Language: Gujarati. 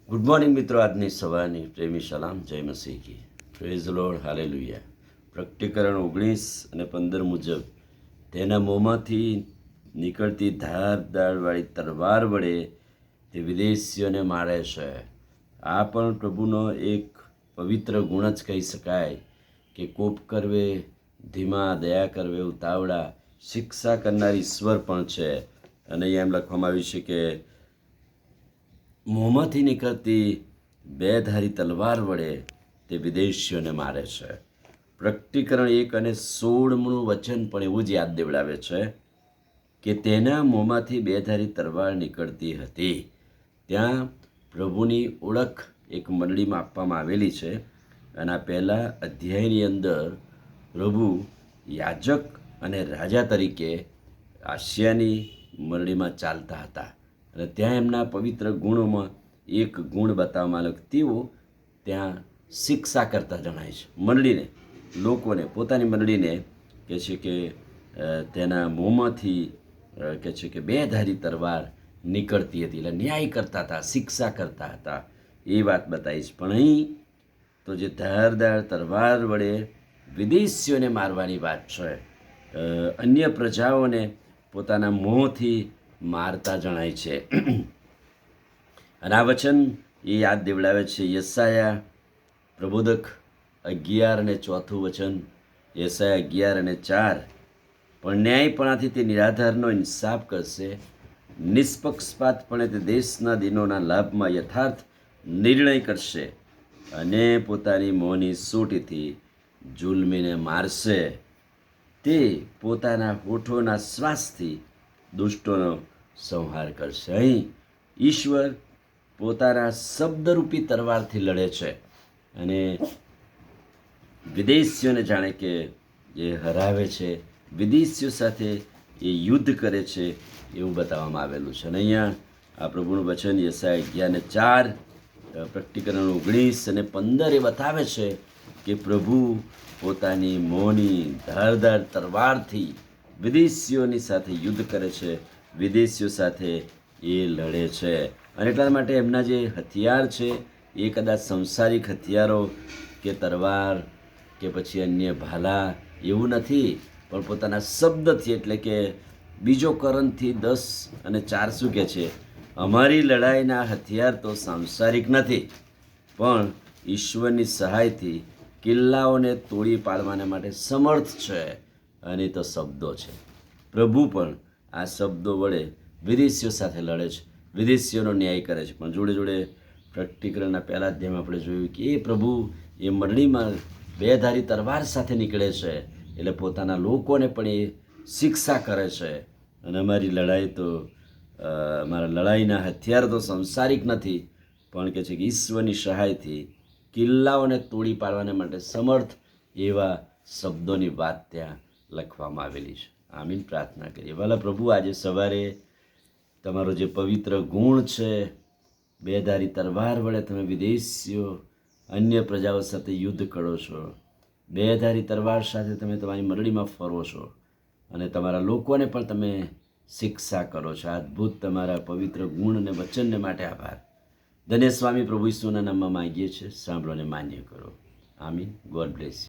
ગુડ મોર્નિંગ મિત્રો. આજની સવારની પ્રેમી સલામ, જય મસીહ કી. Praise Lord, hallelujah. પ્રકટીકરણ 19 અને 15 મુજબ તેના મોંમાંથી નીકળતી ધારદારવાળી તલવાર વડે તે વિદેશીઓને મારે છે. આ પણ પ્રભુનો એક પવિત્ર ગુણ જ કહી શકાય કે કોપ કરવે, ધીમા, દયા કરવે, ઉતાવળા, શિક્ષા કરનાર ઈશ્વર પણ છે. અને અહીંયા એમ લખવામાં આવ્યું છે કે મોંમાંથી નીકળતી બે ધારી તલવાર વડે તે વિદેશીઓને મારે છે. પ્રકટીકરણ 1 અને 16મું વચન પણ એવું જ યાદ દેવડાવે છે કે તેના મોંમાંથી બે ધારી તલવાર નીકળતી હતી. ત્યાં પ્રભુની ઓળખ એક મંડળીમાં આપવામાં આવેલી છે. અને આ પહેલા અધ્યાયની અંદર પ્રભુ યાજક અને રાજા તરીકે આસિયાની મંડળીમાં ચાલતા હતા. અને ત્યાં એમના પવિત્ર ગુણોમાં એક ગુણ બતાવવામાં આવ્યો કે તેઓ ત્યાં શિક્ષા કરતા જણાય છે. મંડળીને, લોકોને, પોતાની મંડળીને કહે છે કે તેના મોંમાંથી કહે છે કે બે ધારી તલવાર નીકળતી હતી. એટલે ન્યાય કરતા હતા, શિક્ષા કરતા હતા, એ વાત બતાવી છે. પણ અહીં તો જે ધારદાર તલવાર વડે વિદેશીઓને મારવાની વાત છે. અન્ય પ્રજાઓને પોતાના મોંથી મારતા જણાય છે. અને આ વચન એ યાદ દેવડાવે છે યશાયા પ્રબોધક 11 અને 4 વચન, યશાયા 11 અને 4. પણ ન્યાયપણાથી તે નિરાધારનો ઇન્સાફ કરશે, નિષ્પક્ષપાતપણે તે દેશના દિનોના લાભમાં યથાર્થ નિર્ણય કરશે, અને પોતાની મોંની સૂટીથી જુલ્મીને મારશે. તે પોતાના હોઠોના શ્વાસથી દુષ્ટોનો સંહાર કરશે. અહીં ઈશ્વર પોતાના શબ્દરૂપી તલવારથી લડે છે અને વિદેશીઓને જાણે કે જે હરાવે છે, વિદેશીઓ સાથે એ યુદ્ધ કરે છે, એવું બતાવવામાં આવેલું છે. અને અહીંયા આ પ્રભુનું વચન યશાયા 11 અને 4, પ્રકટીકરણ 19 અને 15 એ બતાવે છે કે પ્રભુ પોતાની મોંની ધારદાર તલવારથી વિદેશીઓની સાથે યુદ્ધ કરે છે, વિદેશીઓ સાથે એ લડે છે. અને એટલા માટે એમના જે હથિયાર છે એ કદાચ સંસારિક હથિયારો કે તલવાર કે પછી અન્ય ભાલા એવું નથી, પણ પોતાના શબ્દથી, એટલે કે બીજો કરંથથી 10 અને 4 શું કહે છે? અમારી લડાઈના હથિયાર તો સાંસારિક નથી, પણ ઈશ્વરની સહાયથી કિલ્લાઓને તોડી પાડવાના માટે સમર્થ છે. અને તો શબ્દો છે. પ્રભુ પણ આ શબ્દો વડે વિદેશીઓ સાથે લડે છે, વિદેશીઓનો ન્યાય કરે છે. પણ જોડે જોડે પ્રકટીકરણના પહેલા અધ્યાયમાં આપણે જોયું કે એ પ્રભુ એ મંડળીમાં બે ધારી તલવાર સાથે નીકળે છે, એટલે પોતાના લોકોને પણ એ શિક્ષા કરે છે. અને અમારી લડાઈ તો અમારા લડાઈના હથિયાર તો સંસારિક નથી, પણ કે છે કે ઈશ્વરની સહાયથી કિલ્લાઓને તોડી પાડવાને માટે સમર્થ એવા શબ્દોની વાત ત્યાં લખવામાં આવેલી છે. આમીન. પ્રાર્થના કરીએ. ભલા પ્રભુ, આજે સવારે તમારો જે પવિત્ર ગુણ છે, બે ધારી તલવાર વડે તમે વિદેશીઓ, અન્ય પ્રજાઓ સાથે યુદ્ધ કરો છો, બે ધારી તલવાર સાથે તમે તમારી મંડળીમાં ફરો છો અને તમારા લોકોને પણ તમે શિક્ષા કરો છો. અદ્ભુત તમારા પવિત્ર ગુણ અને વચનને માટે આભાર. ધન્ય સ્વામી પ્રભુ ઈસુના નામમાં માંગીએ છીએ, સાંભળો અને માન્ય કરો. આમીન. God bless you.